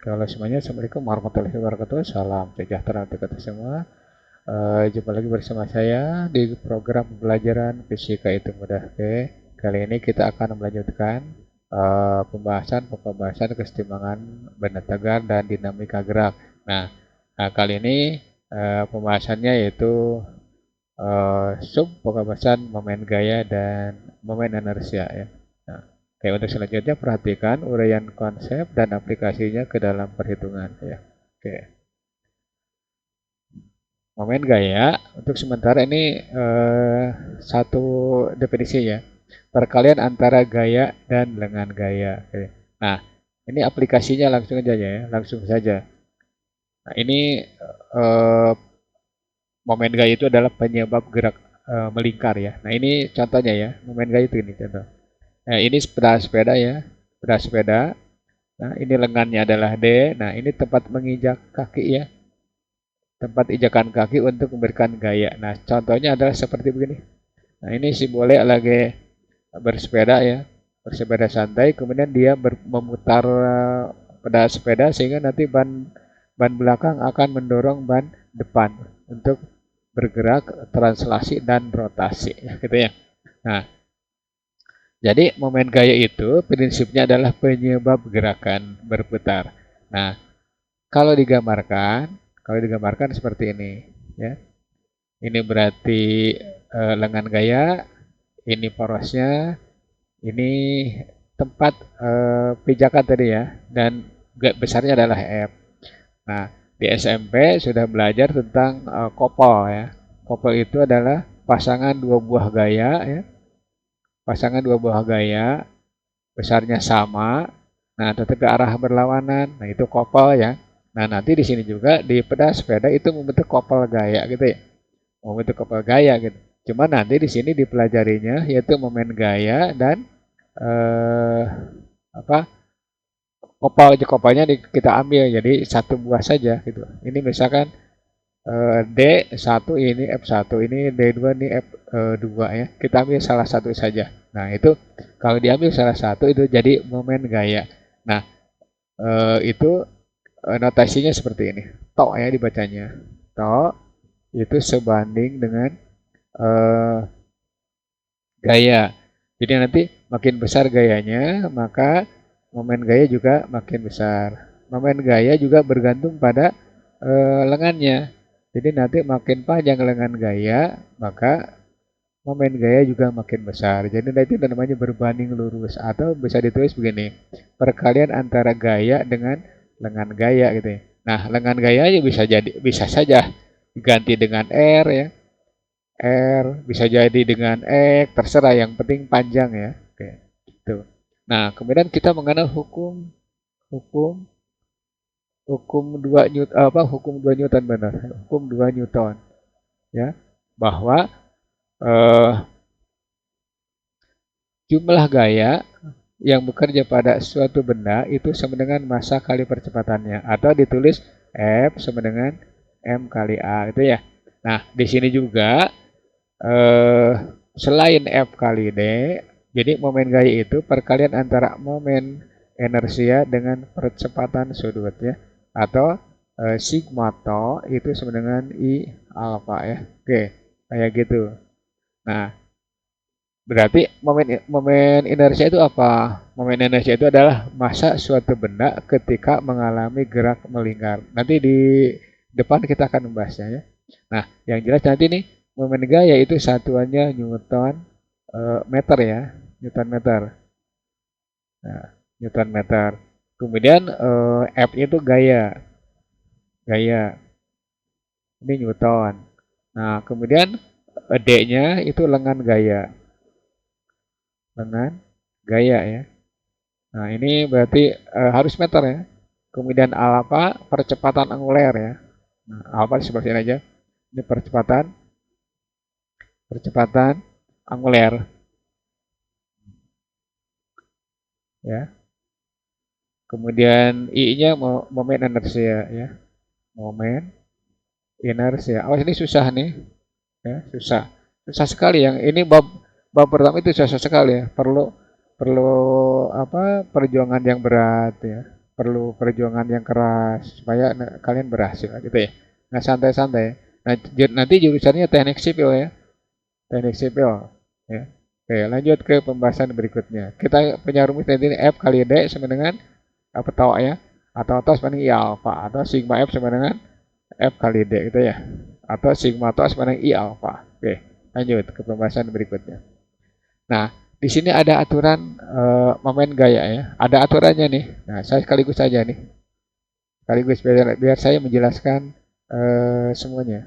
Kalau semuanya, Assalamualaikum warahmatullahi wabarakatuh. Salam sejahtera untuk kita semua. Jumpa lagi bersama saya di program pembelajaran Fisika itu Mudah. Oke, kali ini kita akan melanjutkan pembahasan kesetimbangan benda tegar dan dinamika gerak. Kali ini pembahasannya yaitu sub pembahasan momen gaya dan momen inersia ya. Nah, Oke, untuk selanjutnya perhatikan uraian konsep dan aplikasinya ke dalam perhitungan ya. Oke. Momen gaya untuk sementara ini satu definisi ya. Perkalian antara gaya dan lengan gaya. Oke. Nah, ini aplikasinya langsung aja ya, langsung saja. Nah, ini eh, momen gaya itu adalah penyebab gerak melingkar ya. Nah, ini contohnya ya, momen gaya itu ini contoh. Nah, ini sepeda ya, sepeda. Nah, ini lengannya adalah D. Nah, ini tempat menginjak kaki ya, tempat injakan kaki untuk memberikan gaya. Nah, contohnya adalah seperti begini. Nah, ini si bole lagi bersepeda ya, bersepeda santai, kemudian dia memutar pedal sepeda sehingga nanti ban ban belakang akan mendorong ban depan untuk bergerak, translasi dan rotasi, gitu ya. Nah, jadi momen gaya itu prinsipnya adalah penyebab gerakan berputar. Nah, kalau digambarkan, seperti ini, ya. Ini berarti lengan gaya, ini porosnya, ini tempat pijakan tadi ya, dan besarnya adalah F. Nah, di SMP sudah belajar tentang kopel ya. Kopel itu adalah pasangan dua buah gaya ya, besarnya sama, nah tetapi arah berlawanan. Nah, itu kopel ya. Nah, nanti di sini juga di pedal sepeda itu membentuk kopel gaya gitu ya. Membentuk kopel gaya gitu. Cuma nanti di sini dipelajarinya yaitu momen gaya dan eh apa? Kopelnya kita ambil jadi satu buah saja gitu. Ini misalkan D1 ini F1, ini D2 ini F2 ya. Kita ambil salah satu saja. Nah, itu kalau diambil salah satu itu jadi momen gaya. Nah, itu notasinya seperti ini. Tok ya dibacanya. Tok itu sebanding dengan eh, gaya. Jadi nanti makin besar gayanya, maka momen gaya juga makin besar. Momen gaya juga bergantung pada lengannya. Jadi nanti makin panjang lengan gaya, maka momen gaya juga makin besar. Jadi nanti itu namanya berbanding lurus atau bisa ditulis begini. Perkalian antara gaya dengan lengan gaya gitu ya. Nah, lengan gaya bisa saja diganti dengan R ya. R bisa jadi dengan X, terserah yang penting panjang ya. Oke, gitu. Nah, kemudian kita mengenal hukum hukum 2 Newton hukum 2 Newton benar. Hukum 2 Newton ya, bahwa eh, jumlah gaya yang bekerja pada suatu benda itu sama dengan massa kali percepatannya atau ditulis F sama dengan M kali A itu ya. Nah, di sini juga eh, selain F kali D, jadi momen gaya itu perkalian antara momen inersia dengan percepatan sudut ya, atau sigma tau itu sama dengan I alfa ya. Oke, kayak gitu. Nah, berarti momen inersia itu apa? Momen inersia itu adalah massa suatu benda ketika mengalami gerak melingkar. Nanti di depan kita akan membahasnya ya. Nah, yang jelas nanti nih momen gaya itu satuannya Newton meter ya, Newton meter. Nah, Newton meter. Kemudian F itu gaya. Ini Newton. Nah, kemudian D-nya itu lengan ya. Nah, ini berarti harus meter ya. Kemudian alfa percepatan anguler ya. Nah, alfa sebelah sini aja. Ini percepatan anguler ya. Kemudian I-nya momen inersia ya. Momen inersia. Oh, ini susah nih. Ya, susah. Susah sekali yang ini bab pertama itu susah sekali ya. Perlu perlu perjuangan yang berat ya. perlu perjuangan yang keras supaya kalian berhasil gitu ya. Nah, santai-santai. Nah, nanti jurusannya teknik sipil ya. Teknik sipil ya. Oke, lanjut ke pembahasan berikutnya. Kita punya rumus nanti F kali D sama dengan apa tahu ya? Atau sama dengan I alfa atau sigma F sama dengan F kali D gitu ya. Atau sigma atau sama dengan I alfa. Oke, lanjut ke pembahasan berikutnya. Nah, di sini ada aturan momen gaya ya. Ada aturannya nih. Nah, saya sekaligus saja nih. Sekaligus biar saya menjelaskan semuanya.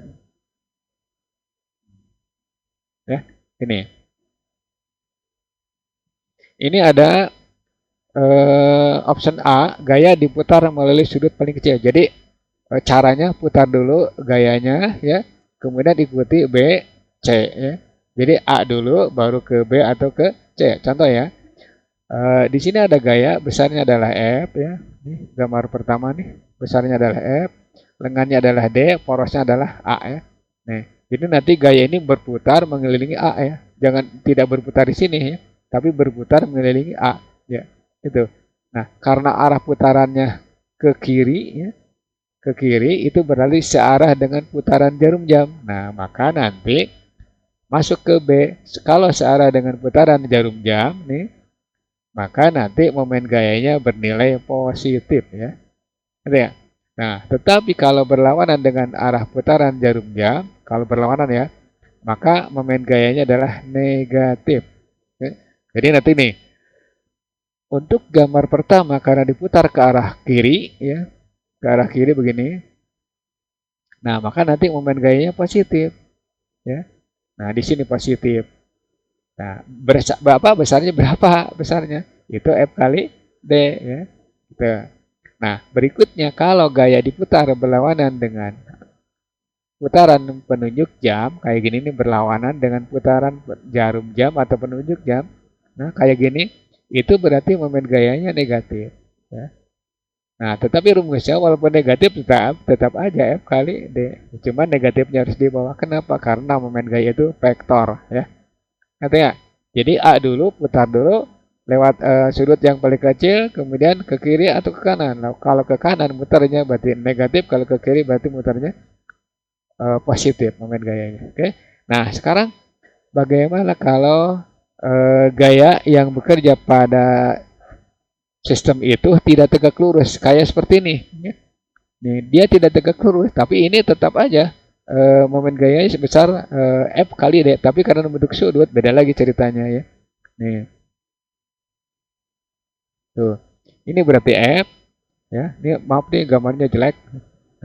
Ya, ini. Ini ada option A, gaya diputar melalui sudut paling kecil. Jadi caranya putar dulu gayanya ya, kemudian ikuti B, C ya. Jadi A dulu baru ke B atau ke C. Contoh ya. Di sini ada gaya, besarnya adalah F ya. Ini gambar pertama nih, besarnya adalah F, lengannya adalah D, porosnya adalah A ya. Nih, jadi nanti gaya ini berputar mengelilingi A ya. Jangan tidak berputar di sini ya, tapi berputar mengelilingi A ya. Itu. Nah, karena arah putarannya ke kiri ya, ke kiri itu berarti searah dengan putaran jarum jam. Nah, maka nanti masuk ke B, kalau searah dengan putaran jarum jam nih, maka nanti momen gayanya bernilai positif ya. Gitu ya. Nah, tetapi kalau berlawanan dengan arah putaran jarum jam, kalau berlawanan ya, maka momen gayanya adalah negatif. Oke. Jadi nanti nih, untuk gambar pertama karena diputar ke arah kiri ya, ke arah kiri begini. Nah, maka nanti momen gayanya positif ya. Nah, di sini positif. Nah, besarnya berapa besarnya? Itu F kali D ya. Gitu. Nah, berikutnya kalau gaya diputar berlawanan dengan putaran penunjuk jam, kayak gini nih berlawanan dengan putaran jarum jam atau penunjuk jam. Nah, kayak gini, itu berarti momen gayanya negatif. Ya. Nah, tetapi rumusnya walaupun negatif tetap aja F kali D. Cuma negatifnya harus di bawah. Kenapa? Karena momen gaya itu vektor. Ya. Ngerti nggak? Jadi A dulu, putar dulu, lewat sudut yang paling kecil, kemudian ke kiri atau ke kanan. Nah, kalau ke kanan mutarnya berarti negatif, kalau ke kiri berarti mutarnya positif momen gayanya. Oke. Nah, sekarang bagaimana kalau gaya yang bekerja pada sistem itu tidak tegak lurus, kayak seperti ini. Ya. Nih, dia tidak tegak lurus, tapi ini tetap aja momen gayanya sebesar F kali D, tapi karena bentuk sudut beda lagi ceritanya ya. Nih, tuh. Ini berarti F ya. Ini maaf nih gambarnya jelek.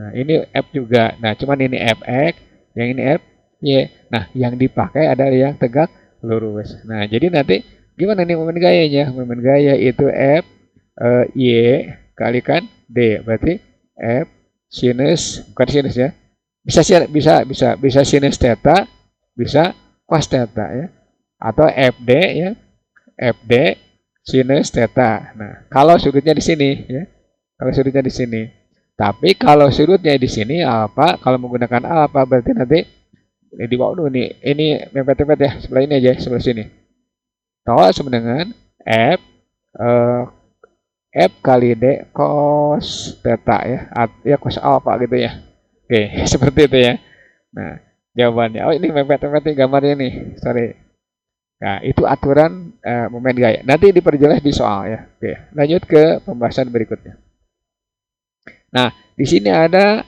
Nah, ini F juga. Nah, cuman ini FX, yang ini F Y. Nah, yang dipakai adalah yang tegak lurus. Nah, jadi nanti gimana nih momen gayanya? Momen gaya itu F Y kalikan D. Berarti F sinus, bukan sinus ya. Bisa sinus theta, bisa cos theta ya. Atau FD ya. FD sinus theta. Nah, kalau sudutnya di sini ya. Kalau sudutnya di sini. Tapi kalau sudutnya di sini apa? Kalau menggunakan apa berarti nanti di bawah dulu nih. Ini mepet-mepet ya, sebelah ini aja, sebelah sini. Tolak sama dengan F eh, F kali D cos theta ya. Ya cos alpha gitu ya. Oke, seperti itu ya. Nah, jawabannya. Oh, ini mepet-mepet nih gambarnya nih. Sorry. Nah, itu aturan momen gaya. Nanti diperjelas di soal ya. Oke, lanjut ke pembahasan berikutnya. Nah, di sini ada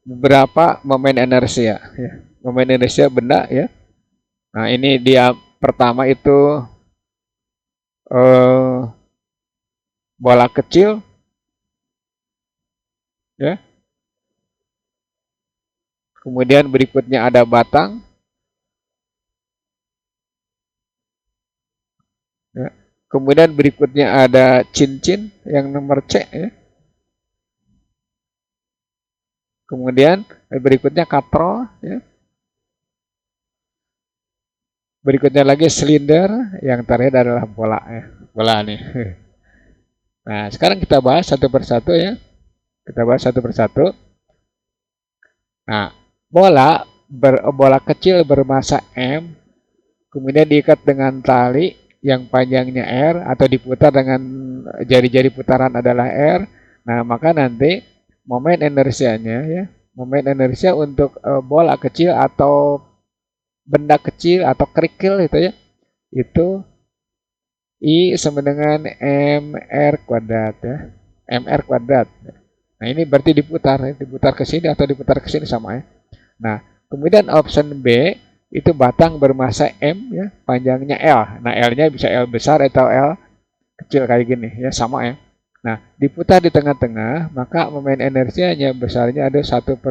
beberapa momen inersia. Ya. Momen inersia benda ya. Nah, ini dia pertama itu bola kecil ya. Kemudian berikutnya ada batang. Ya. Kemudian berikutnya ada cincin yang nomor C ya. Kemudian berikutnya katrol ya. Berikutnya lagi silinder, yang terakhir adalah bola ya. Bola nih. Nah, sekarang kita bahas satu persatu ya. Kita bahas satu persatu. Nah, bola kecil bermassa M, kemudian diikat dengan tali yang panjangnya R atau diputar dengan jari-jari putaran adalah R, nah maka nanti momen inersianya ya, momen inersia untuk bola kecil atau benda kecil atau kerikil itu ya, itu I sama dengan mr kuadrat ya, mr kuadrat. Nah ini berarti diputar, diputar ke sini atau diputar ke sini sama ya. Nah kemudian option B itu batang bermasa M ya, panjangnya L. Nah L-nya bisa L besar atau L kecil kayak gini ya, sama ya. Nah diputar di tengah-tengah, maka momen inersianya besarnya ada 1/12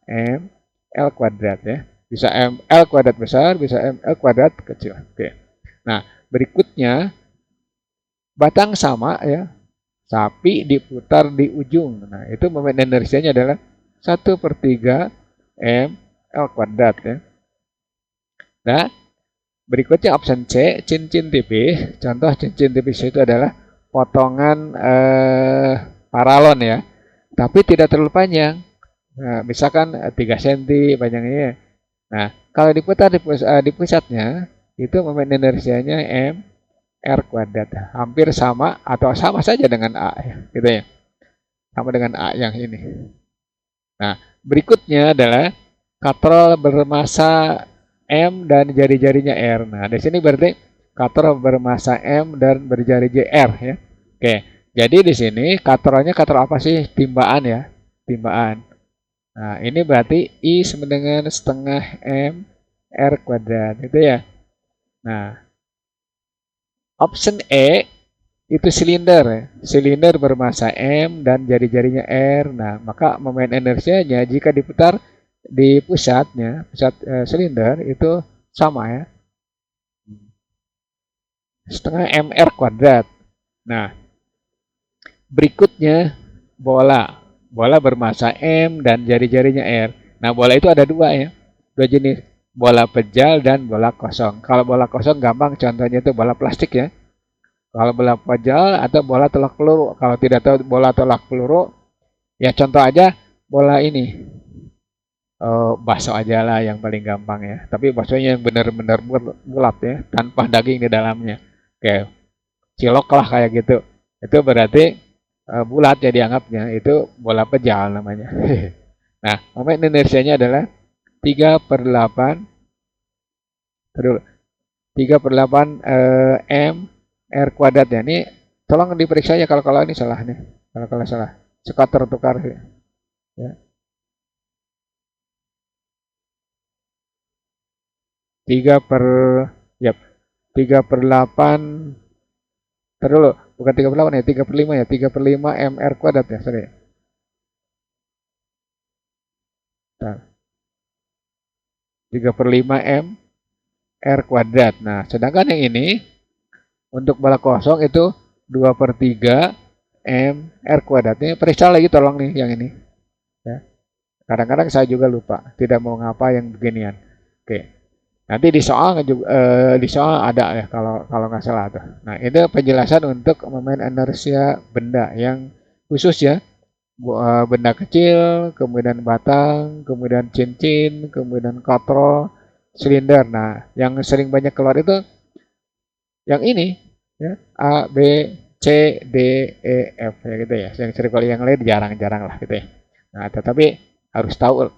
M L kuadrat ya. Bisa M L kuadrat besar, bisa M L kuadrat kecil. Oke. Nah berikutnya batang sama ya, tapi diputar di ujung. Nah itu momen inersianya adalah 1/3 M L kuadrat ya. Nah berikutnya option C, cincin tipis. Contoh cincin tipis itu adalah potongan paralon ya, tapi tidak terlalu panjang. Nah, misalkan 3 cm panjangnya. Nah, kalau diputar di pusatnya, itu momen inersianya M R kuadrat. Hampir sama atau sama saja dengan A ya, gitu ya. Sama dengan A yang ini. Nah, berikutnya adalah katrol bermasa M dan jari-jarinya R. Nah, di sini berarti katrol bermasa M dan berjari-jari R ya. Oke, jadi di sini katrolnya katrol apa sih? Timbaan ya, timbaan. Nah, ini berarti I sama dengan setengah M R kuadrat, itu ya. Nah, option E itu silinder ya. Silinder bermasa M dan jari-jarinya R. Nah, maka momen inersianya jika diputar di pusatnya, pusat silinder itu sama ya, setengah mr kuadrat. Nah, berikutnya bola. Bola bermasa M dan jari-jarinya R. Nah, bola itu ada dua ya, dua jenis. Bola pejal dan bola kosong. Kalau bola kosong gampang, contohnya itu bola plastik ya. Kalau bola pejal atau bola tolak peluru. Kalau tidak tahu bola tolak peluru, ya contoh aja bola ini. Bakso aja lah yang paling gampang ya. Tapi baksonya yang benar-benar bulat ya, tanpa daging di dalamnya. Kayak cilok lah kayak gitu. Itu berarti bulat ya dianggapnya. Itu bola pejal namanya. Nah, momen inersianya adalah 3/8 terus 3/8 M R kuadrat ya. Ini tolong diperiksa ya kalau ini salah nih. Kalau salah. Suka tertukar ya. 3/8 terus bukan 3/8 ya, 3/5 ya, 3/5 MR kuadrat ya, sorry. Nah, 3/5 M R kuadrat. Nah, sedangkan yang ini untuk bola kosong itu 2/3 M R kuadrat. Ini periksa lagi tolong nih yang ini. Ya. Kadang-kadang saya juga lupa, tidak mau ngapa yang beginian. Oke. Nanti di soal ada ya kalau nggak salah tuh. Nah itu penjelasan untuk momen inersia benda yang khusus ya. Benda kecil, kemudian batang, kemudian cincin, kemudian katrol, silinder. Nah yang sering banyak keluar itu yang ini ya, A, B, C, D, E, F ya gitu ya. Yang sering kalau yang lain jarang-jarang lah gitu ya. Nah tetapi harus tahu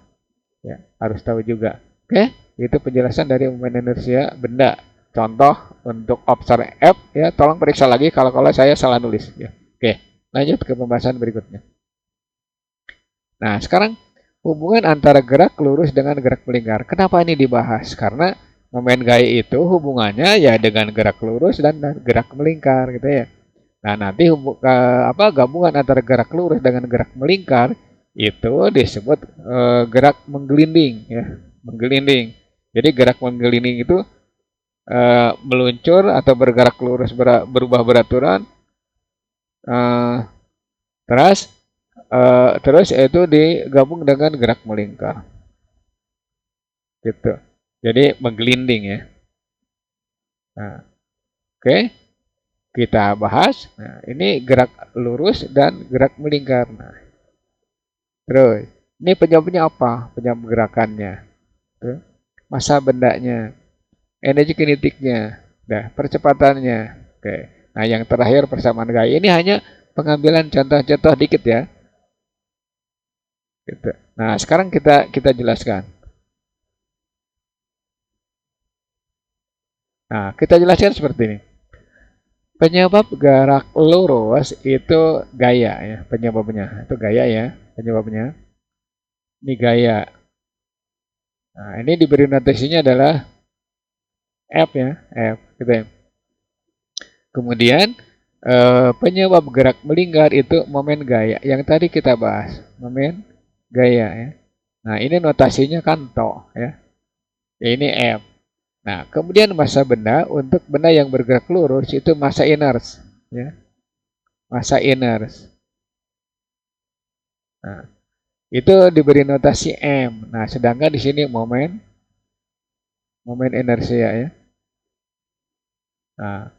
ya, harus tahu juga. Oke, itu penjelasan dari momen inersia benda. Contoh untuk option F ya, tolong periksa lagi kalau saya salah nulis ya. Oke, lanjut ke pembahasan berikutnya. Nah, sekarang hubungan antara gerak lurus dengan gerak melingkar. Kenapa ini dibahas? Karena momen gaya itu hubungannya ya dengan gerak lurus dan gerak melingkar gitu ya. Nah, nanti gabungan antara gerak lurus dengan gerak melingkar itu disebut gerak menggelinding ya, menggelinding. Jadi gerak menggelinding itu meluncur atau bergerak lurus berubah beraturan, terus terus itu digabung dengan gerak melingkar gitu. Jadi menggelinding ya. Nah, oke, kita bahas. Nah, ini gerak lurus dan gerak melingkar. Nah, terus ini penyebabnya apa? Penyebab gerakannya, tuh. Massa bendanya, energi kinetiknya. Nah, percepatannya. Oke. Nah, yang terakhir persamaan gaya. Ini hanya pengambilan contoh-contoh dikit ya. Gitu. Nah, sekarang kita jelaskan. Nah, kita jelaskan seperti ini. Penyebab gerak lurus itu gaya ya, penyebabnya. Itu gaya ya, penyebabnya. Ini gaya. Nah, ini diberi notasinya adalah F ya, F gitu ya. Kemudian penyebab gerak melingkar itu momen gaya. Yang tadi kita bahas, momen gaya ya. Nah, ini notasinya kan to ya. Ini F. Nah, kemudian massa benda untuk benda yang bergerak lurus itu massa iners ya. Massa iners. Nah, itu diberi notasi M. Nah, sedangkan di sini momen inersia ya. Nah,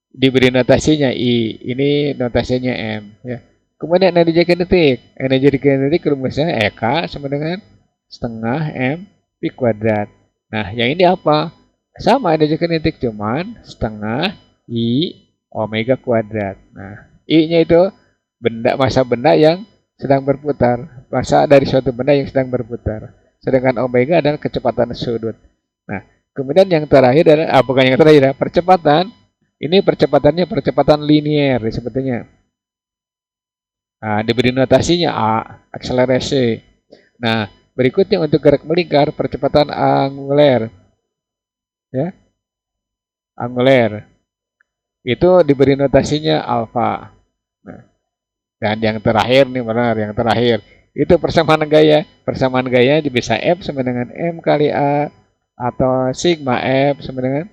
diberi notasinya I. Ini notasinya M ya. Kemudian energi kinetik. Energi kinetik rumusnya EK sama dengan setengah M P kuadrat. Nah, yang ini apa? Sama energi kinetik cuman setengah I omega kuadrat. Nah, I-nya itu massa benda yang sedang berputar. Massa dari suatu benda yang sedang berputar. Sedangkan omega adalah kecepatan sudut. Nah, kemudian yang terakhir adalah, bukan yang terakhir ya, percepatan. Ini percepatannya percepatan linier sebetulnya. Nah, diberi notasinya A, akselerasi. Nah, berikutnya untuk gerak melingkar, percepatan anguler. Ya, anguler. Itu diberi notasinya alfa. Nah, dan yang terakhir nih benar, yang terakhir. Itu persamaan gaya. Persamaan gaya bisa F sama dengan M kali A atau sigma F sama dengan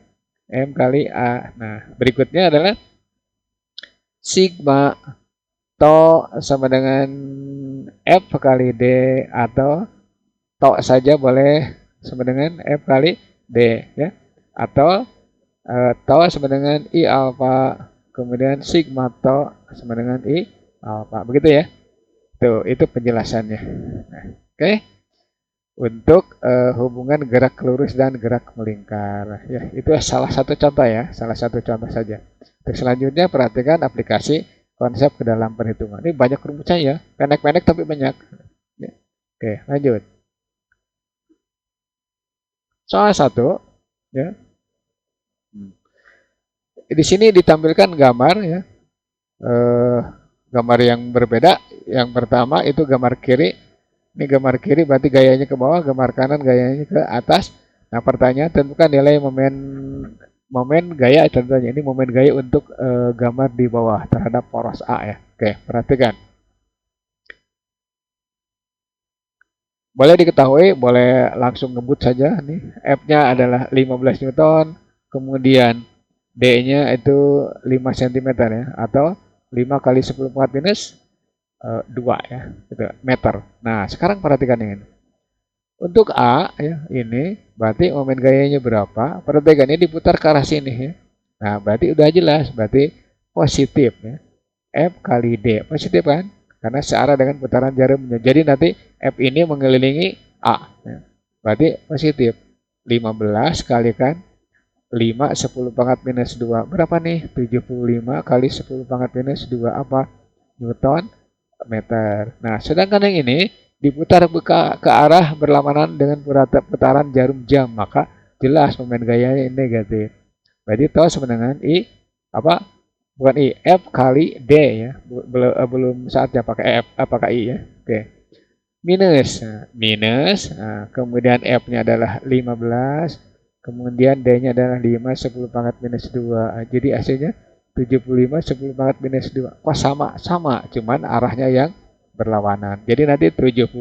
M kali A. Nah, berikutnya adalah sigma to sama dengan F kali D atau to saja boleh sama dengan F kali D ya. Atau to sama dengan I alpha, kemudian sigma to sama dengan I alpha. Begitu ya. Tuh, itu penjelasannya. Nah, oke. Untuk hubungan gerak lurus dan gerak melingkar. Ya, itu salah satu contoh ya, salah satu contoh saja. Untuk selanjutnya perhatikan aplikasi konsep ke dalam perhitungan. Ini banyak rumusnya ya, pendek-pendek tapi banyak. Ya. Oke, lanjut. Soal 1 ya. Di sini ditampilkan gambar ya. Eh, gambar yang berbeda. Yang pertama itu gambar kiri. Ini gambar kiri berarti gayanya ke bawah, gambar kanan gayanya ke atas. Nah, pertanyaan tentukan nilai momen gaya tentunya. Ini momen gaya untuk gambar di bawah terhadap poros A ya. Oke, perhatikan. Boleh diketahui, boleh langsung ngebut saja nih. F-nya adalah 15 Newton, kemudian D-nya itu 5 cm ya, atau 5 kali 10 pangkat minus 2 ya, gitu, meter. Nah, sekarang perhatikan ini. Untuk A ya, ini berarti momen gayanya berapa? Perhatikan ini diputar ke arah sini ya. Nah, berarti udah jelas, berarti positif ya. F kali D, positif kan? Karena searah dengan putaran jarumnya. Jadi nanti F ini mengelilingi A. Ya. Berarti positif. 15 kalikan 5 10 pangkat minus 2. Berapa nih? 75 kali 10 pangkat minus 2 apa? Newton meter. Nah, sedangkan yang ini diputar ke arah berlawanan dengan putaran jarum jam. Maka jelas momen gayanya negatif. Berarti tahu sama dengan I apa? Bukan I, F kali D ya. Belum saatnya pakai F, pakai I ya. Oke. Minus, kemudian F-nya adalah 15, kemudian D-nya adalah 5, 10 pangkat minus 2. Jadi hasilnya 75, 10 pangkat minus 2. Wah, sama, cuman arahnya yang berlawanan. Jadi nanti 75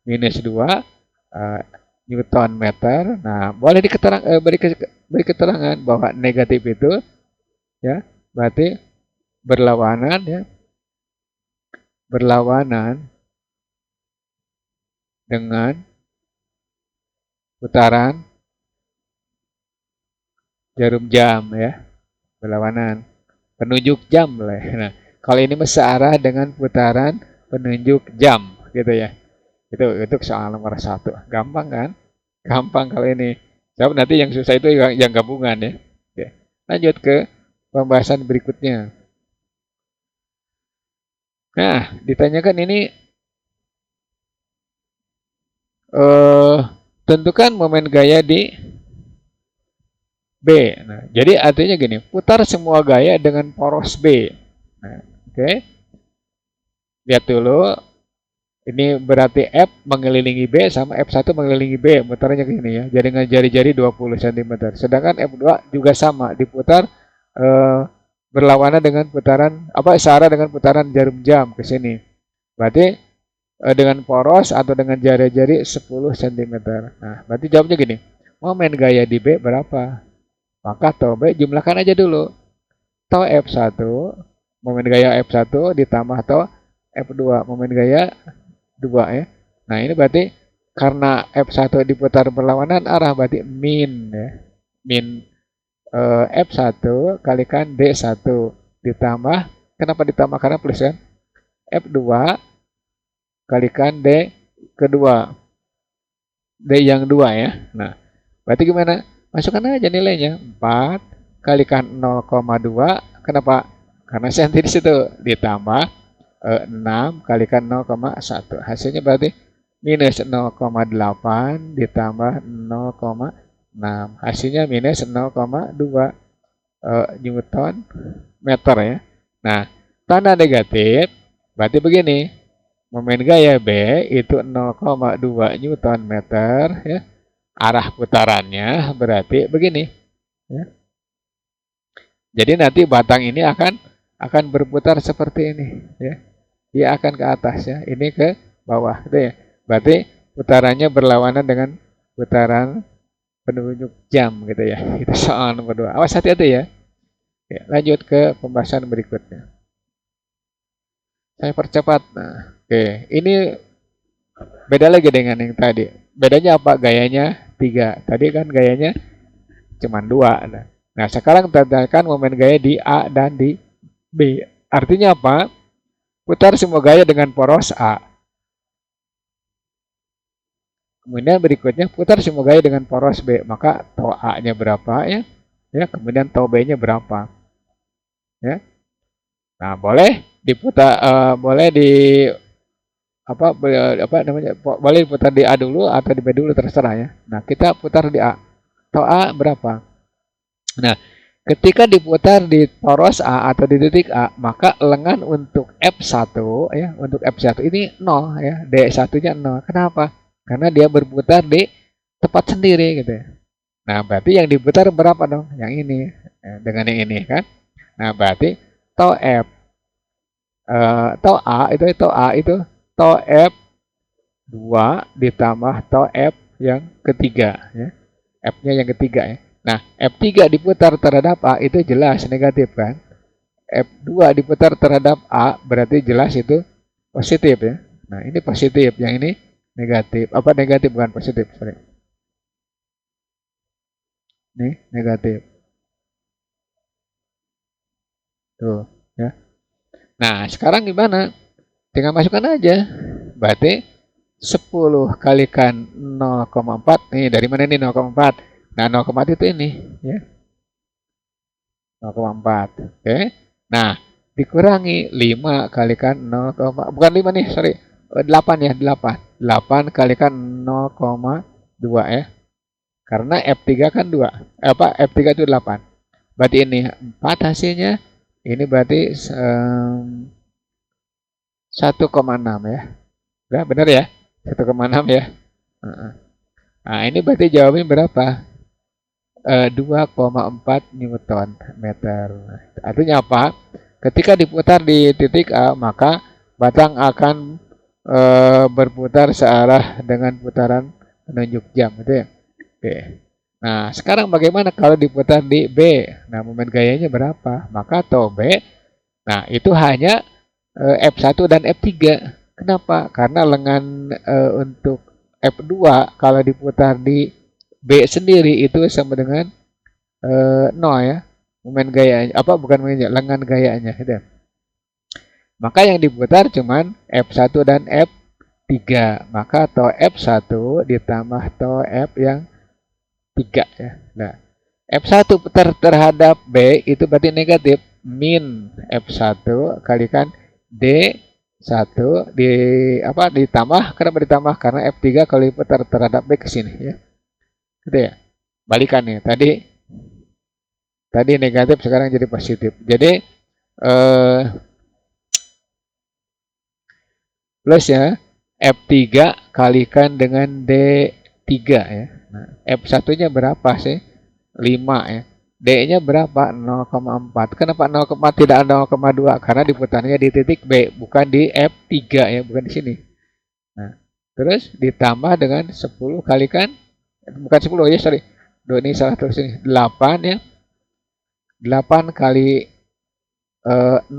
minus 2 Newton meter. Nah, boleh beri keterangan bahwa negatif itu ya berarti berlawanan ya, berlawanan dengan putaran jarum jam ya, berlawanan penunjuk jam lah. Nah, kalau ini searah dengan putaran penunjuk jam gitu ya. Itu soal nomor 1. Gampang kan? Gampang kalau ini. Jawab nanti yang susah itu yang gabungan ya. Lanjut ke pembahasan berikutnya. Nah, ditanyakan ini tentukan momen gaya di B. Nah, jadi artinya gini, putar semua gaya dengan poros B. Nah, oke. Lihat dulu, ini berarti F mengelilingi B sama F1 mengelilingi B, mutarnya gini ya. Jadi dengan jari-jari 20 cm. Sedangkan F2 juga sama, diputar eh, berlawanan dengan putaran searah dengan putaran jarum jam ke sini. Berarti dengan poros atau dengan jari-jari 10 cm. Nah, berarti jawabnya gini. Momen gaya di B berapa? Maka tau B jumlahkan aja dulu. Tau F1, momen gaya F1 ditambah tau F2, momen gaya 2 ya. Nah, ini berarti karena F1 diputar berlawanan arah berarti min ya. Min F1 kalikan D1 ditambah, kenapa ditambah? Karena plus kan. F2 kalikan D kedua. D yang 2 ya. Nah, berarti gimana? Masukkan aja nilainya. 4 kalikan 0,2. Kenapa? Karena senti di situ. Ditambah 6 kalikan 0,1. Hasilnya berarti minus 0,8 ditambah 0,6. Hasilnya minus 0,2 Newton meter ya. Nah, tanda negatif berarti begini. Momen gaya B itu 0,2 Newton meter ya. Arah putarannya berarti begini ya. Jadi nanti batang ini akan berputar seperti ini ya. Dia akan ke atas ya. Ini ke bawah gitu ya. Berarti putarannya berlawanan dengan putaran penunjuk jam gitu ya. Itu soal nomor 2. Awas hati-hati ya. Oke, lanjut ke pembahasan berikutnya. Saya percepat. Nah, oke, ini beda lagi dengan yang tadi. Bedanya apa? Gayanya 3. Tadi kan gayanya cuma 2. Nah, sekarang tandakan momen gaya di A dan di B. Artinya apa? Putar semua gaya dengan poros A. Kemudian berikutnya putar semua gaya dengan poros B. Maka tau A-nya berapa ya? Ya, kemudian tau B-nya berapa? Ya. Nah, boleh diputar boleh di apa namanya? Boleh diputar di A dulu atau di B dulu terserah ya. Nah, kita putar di A. Tau A berapa? Nah, ketika diputar di poros A atau di titik A, maka lengan untuk F1 ya, untuk F1 ini 0 ya, D1-nya 0. Kenapa? Karena dia berputar di tempat sendiri gitu ya. Nah, berarti yang diputar berapa dong? Yang ini dengan yang ini kan. Nah, berarti tau F tau A itu tau F2 ditambah tau F yang ketiga ya. F-nya yang ketiga ya. Nah, F3 diputar terhadap A itu jelas negatif kan. F2 diputar terhadap A berarti jelas itu positif ya. Nah, ini positif, yang ini negatif. Apa negatif bukan positif, sorry. Ini negatif. Tuh, ya. Nah, sekarang gimana? Tinggal masukkan aja. Berarti 10 kalikan 0,4. Nih, dari mana ini 0,4? Nah, 0,4 itu ini, ya. 0,4. Oke. Nah, dikurangi 5 kalikan 0, bukan 5 nih, sorry. 8 ya, 8. 8 kalikan 0,2 ya. Karena F3 kan 2. F3 itu 8. Berarti ini 4 hasilnya. Ini berarti 1,6 ya. Udah benar ya? 1,6 ya. Nah, ini berarti jawabannya berapa? 2,4 Newton meter. Artinya apa? Ketika diputar di titik A, maka batang akan berputar searah dengan putaran penunjuk jam, gitu ya. Oke. Nah, sekarang bagaimana kalau diputar di B? Nah, momen gayanya berapa? Maka tau B. Nah, itu hanya F1 dan F3. Kenapa? Karena lengan untuk F2 kalau diputar di B sendiri itu sama dengan 0 ya. Momen gayanya bukan momen lengan gayanya gitu. Maka yang diputar cuman F1 dan F3. Maka tau F1 ditambah tau F yang 3 ya. Nah, F1 putar terhadap B itu berarti negatif. Min F1 kalikan D1 di apa ditambah, kenapa ditambah? Karena F3 kalau diputar terhadap B ke sini ya. Gitu ya. Balikannya. Tadi negatif sekarang jadi positif. Jadi plus ya F3 kalikan dengan D3 ya. Nah, F1-nya berapa sih? 5 ya. D-nya berapa? 0,4. Kenapa 0, tidak 0,2? Karena diputarnya di titik B, bukan di F3 ya, bukan di sini. Nah, terus ditambah dengan 10 kalikan, bukan 10 ya, sorry. Ini salah terus ini. 8 ya. 8 kali 0,2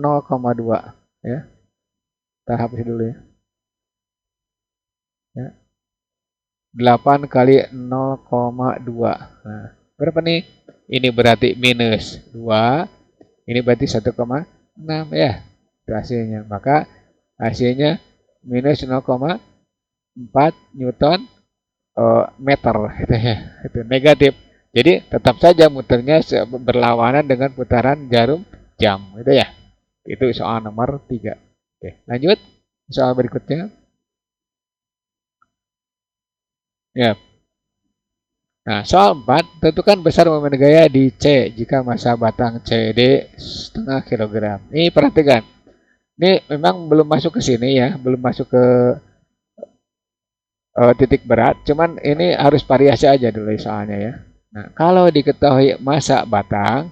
ya. Kita hapus dulu ya. 8 kali 0,2. Nah, berapa nih? Ini berarti minus 2. Ini berarti 1,6 ya. Itu hasilnya. Maka hasilnya minus 0,4 Newton meter gitu ya. Itu negatif. Jadi tetap saja muternya berlawanan dengan putaran jarum jam gitu ya. Itu soal nomor 3. Oke, lanjut soal berikutnya. Ya. Nah, soal 4, tentukan besar momen gaya di C jika massa batang CD setengah kilogram. Ini perhatikan. Ini memang belum masuk ke sini ya, belum masuk ke titik berat. Cuman ini harus variasi aja dulu soalnya ya. Nah, kalau diketahui massa batang,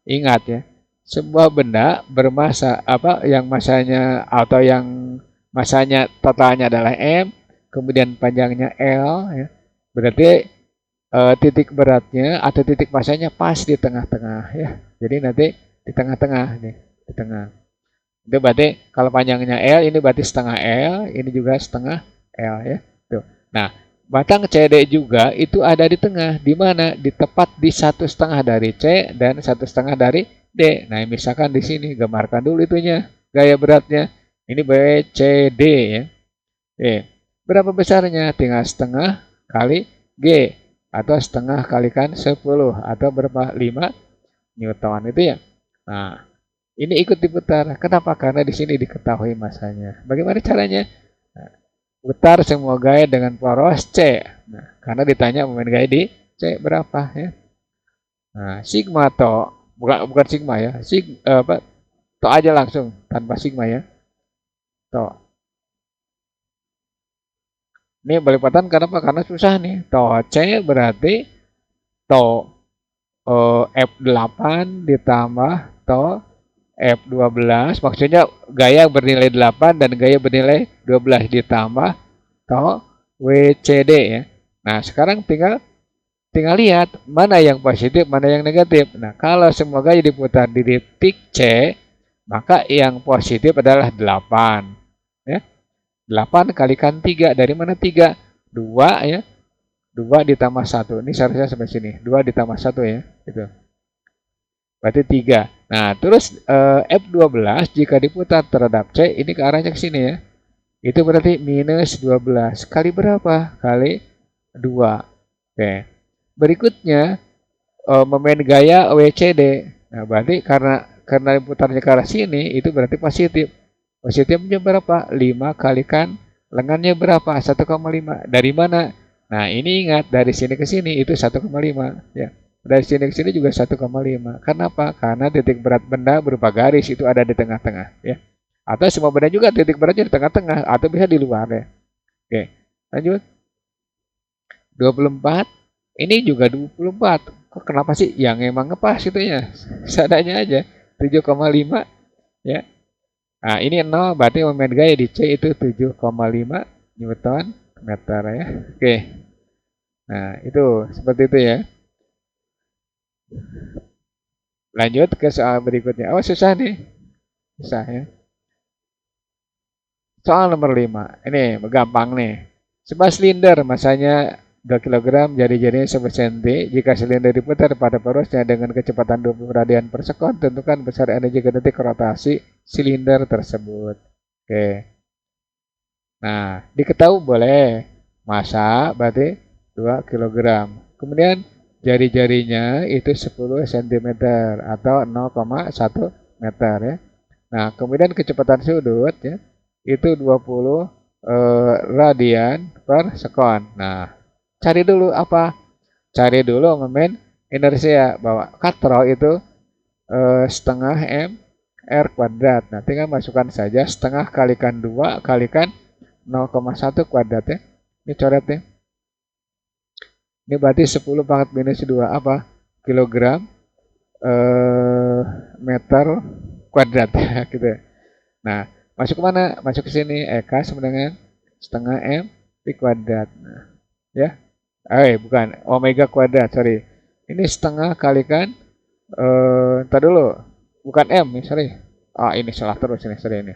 ingat ya, sebuah benda bermassa apa yang massanya atau yang massanya totalnya adalah M, kemudian panjangnya L ya. Berarti titik beratnya atau titik massanya pas di tengah-tengah ya. Jadi nanti di tengah-tengah nih, di tengah. Itu berarti kalau panjangnya L ini berarti setengah L, ini juga setengah L ya. Tuh. Nah, batang CD juga itu ada di tengah, di mana? Di tepat di 1,5 dari C dan 1,5 dari D. Nah, misalkan di sini gambarkan dulu itunya, gaya beratnya. Ini BCD ya. Berapa besarnya? Tinggal setengah kali G atau setengah kalikan 10 atau berapa? 5 Newton itu ya. Nah, ini ikut diputar. Kenapa? Karena di sini diketahui masanya. Bagaimana caranya? Nah, putar semua gaya dengan poros C. Nah, karena ditanya momen gaya di C berapa ya. Nah, sigma to, bukan sigma ya. To aja langsung tanpa sigma ya. To. Ini Balikpapan kenapa? Karena susah nih. To C berarti to F8 ditambah to F12. Maksudnya gaya bernilai 8 dan gaya bernilai 12 ditambah to WCD ya. Nah, sekarang tinggal lihat mana yang positif, mana yang negatif. Nah, kalau semua gaya diputar di titik C, maka yang positif adalah 8. Ya. 8 kalikan 3. Dari mana 3? 2 ya. 2 ditambah 1. Ini seharusnya sampai sini. 2 ditambah 1 ya. Gitu. Berarti 3. Nah, terus F12 jika diputar terhadap C, ini ke arahnya ke sini ya. Itu berarti minus 12. Kali berapa? Kali 2. Oke. Berikutnya, momen gaya WCD. Nah, berarti karena diputarnya ke arah sini, itu berarti positif. Positifnya berapa? 5 kalikan lengannya berapa? 1,5. Dari mana? Nah, ini ingat dari sini ke sini itu 1,5 ya. Dari sini ke sini juga 1,5. Kenapa? Karena titik berat benda berupa garis itu ada di tengah-tengah ya. Atau semua benda juga titik beratnya di tengah-tengah atau bisa di luar ya. Oke. Lanjut. 24. Ini juga 24. Kok kenapa sih yang emang ngepas itu ya? Seadanya aja. 7,5 ya. Nah, ini 0 berarti momen gaya di C itu 7,5 Newton meter ya. Oke. Nah, itu seperti itu ya. Lanjut ke soal berikutnya. Oh, susah nih. Susah ya. Soal nomor 5. Ini gampang nih. Sebuah silinder masanya 2 kg, jari-jarinya 1 cm. Jika silinder diputar pada porosnya dengan kecepatan 20 radian per sekon, tentukan besar energi kinetik rotasi silinder tersebut. Oke. Nah, diketahui boleh massa berarti 2 kg. Kemudian jari-jarinya itu 10 cm atau 0,1 meter ya. Nah, kemudian kecepatan sudut ya itu 20 radian per sekon. Nah, cari dulu apa? Cari dulu momen inersia bahwa katrol itu setengah m r kuadrat. Nah, tinggal masukkan saja setengah kalikan 2 kalikan 0,1 kuadrat ya. Ini coret ya. Ini berarti 10 pangkat minus 2 apa? Kilogram meter kuadrat gitu ya. Nah, masuk ke mana? Masuk ke sini. K sama dengan setengah m pi kuadrat. Nah, ya. Bukan omega kuadrat, sorry. Ini setengah kalikan ntar dulu. Bukan m, sorry. Ini salah terus ini, sorry ini.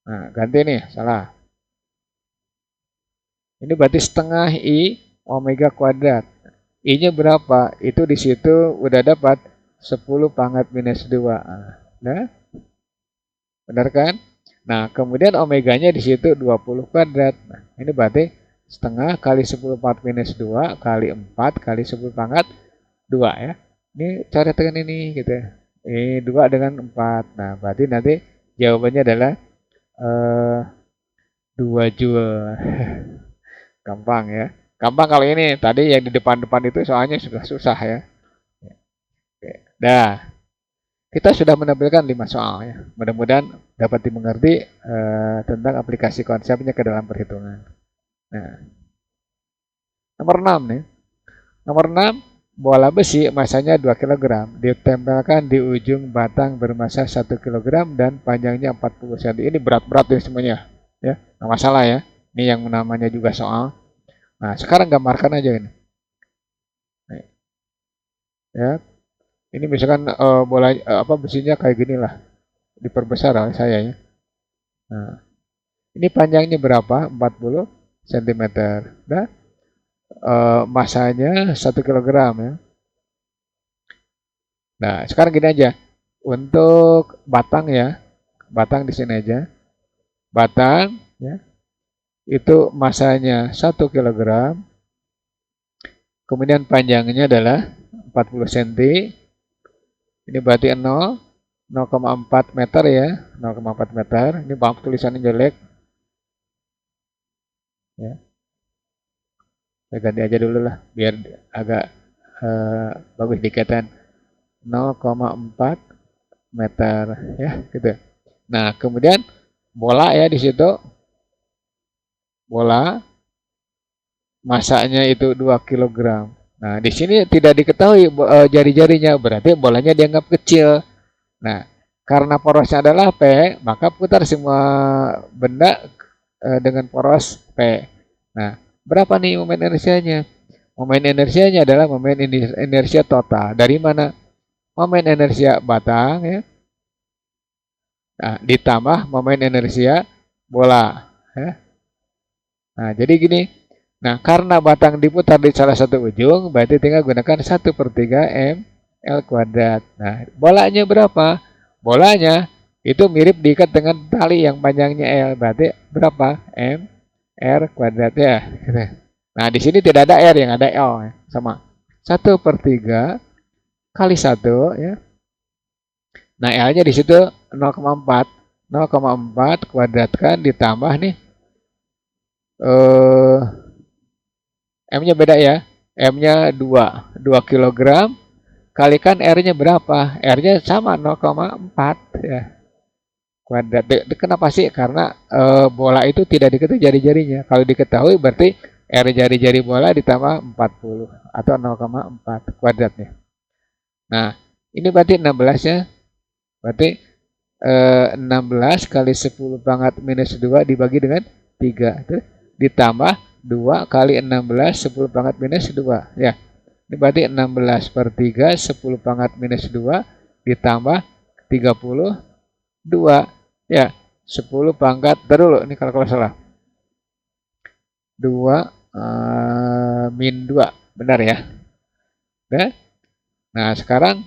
Nah, ganti nih, salah. Ini berarti setengah I omega kuadrat. I-nya berapa? Itu di situ udah dapat 10 pangkat minus 2. Nah, benar kan? Nah, kemudian omeganya di situ 20 kuadrat. Nah, ini berarti setengah kali 10 pangkat minus 2 kali 4 kali 10 pangkat 2 ya. Ini cara tekan ini gitu ya. Ini 2 dengan 4. Nah, berarti nanti jawabannya adalah 2 joule. Gampang ya. Gampang kalau ini. Tadi yang di depan-depan itu soalnya sudah susah ya. Oke. Dah. Kita sudah menampilkan 5 soal ya. Mudah-mudahan dapat dimengerti tentang aplikasi konsepnya ke dalam perhitungan. Nah, nomor 6 nih. Nomor 6, bola besi masanya 2 kg ditempelkan di ujung batang bermasa 1 kg dan panjangnya 40 cm. Ini berat-berat ya semuanya. Ya, nggak masalah ya. Ini yang namanya juga soal. Nah, sekarang gambarkan aja ini. Ya, ini misalkan bola besinya kayak gini lah, diperbesar oleh saya ya. Nah, ini panjangnya berapa? 40 cm. Nah, masanya 1 kg ya. Nah, sekarang gini aja. Untuk batang ya, batang di sini aja. Batang ya, itu masanya 1 kg. Kemudian panjangnya adalah 40 cm. Ini berarti 0,4 meter ya, 0,4 meter. Ini maaf tulisannya jelek. Ya. Saya ganti aja dulu lah, biar agak bagus dikatakan 0,4 meter ya, gitu. Nah, kemudian bola ya di situ. Bola masanya itu 2 kg. Nah, di sini tidak diketahui jari-jarinya, berarti bolanya dianggap kecil. Nah, karena porosnya adalah P, maka putar semua benda dengan poros P. Nah, berapa nih momen inersianya? Momen inersianya adalah momen inersia total. Dari mana? Momen inersia batang ya. Nah, ditambah momen inersia bola. Ya. Nah, jadi gini. Nah, karena batang diputar di salah satu ujung, berarti tinggal gunakan 1/3 M L kuadrat. Nah, bolanya berapa? Bolanya itu mirip diikat dengan tali yang panjangnya L. Berarti berapa? M R kuadrat ya. Nah, di sini tidak ada R, yang ada L ya. Sama. 1/3 kali 1 ya. Nah, L-nya di situ 0,4. 0,4 kuadratkan ditambah nih M-nya beda ya. M-nya 2 kg kalikan R-nya berapa? R-nya sama 0,4 ya. Kuadrat. Kenapa sih? Karena bola itu tidak diketahui jari-jarinya. Kalau diketahui berarti R jari-jari bola ditambah 40 atau 0,4 kuadratnya. Nah, ini berarti 16 ya. Berarti 16 kali 10 pangkat minus 2 dibagi dengan 3. Itu ditambah 2 kali 16 10 pangkat minus 2 ya. Ini berarti 16/3 10 pangkat minus 2 ditambah 32 ya. 10 pangkat dulu ini kalau salah. 2 min 2 benar ya. Nah, sekarang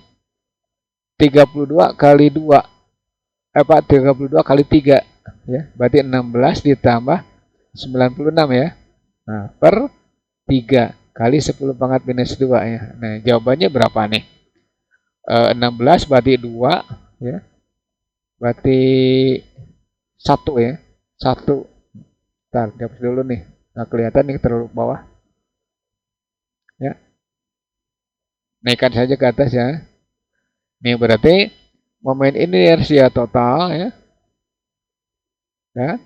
32 kali 2 32 kali 3 ya. Berarti 16 ditambah 96 ya. Nah, per 3. kali 10 pangkat minus 2 ya. Nah, jawabannya berapa nih? 16 berarti 2 ya. Berarti 1 ya. 1. Ntar, dihapus dulu nih. Nggak kelihatan nih terlalu bawah. Ya. Naikkan saja ke atas ya. Ini berarti momen inersia total ya. Ya.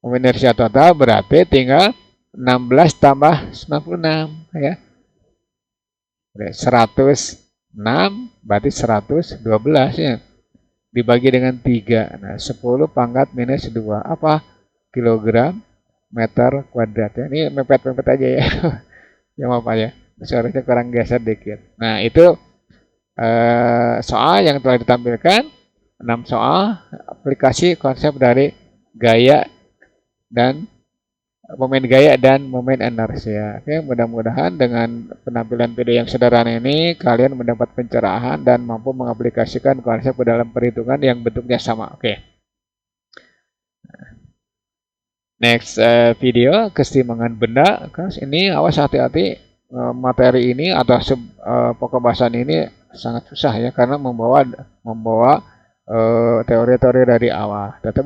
Momen inersia total berarti tinggal 16 tambah 96 ya. 106 berarti 112 ya. Dibagi dengan 3. Nah, 10 pangkat minus 2 apa? Kilogram meter kuadrat ya. Ini mepet-mepet aja ya. Ya apa ya. Seharusnya kurang geser dikit. Nah, itu soal yang telah ditampilkan. 6 soal aplikasi konsep dari gaya dan momen inersia. Oke, mudah-mudahan dengan penampilan video yang sederhana ini kalian mendapat pencerahan dan mampu mengaplikasikan konsep ke dalam perhitungan yang bentuknya sama. Oke. Next video keseimbangan benda. Ini awas hati-hati materi ini atau pokok bahasan ini sangat susah ya karena membawa teori-teori dari awal. Tetapi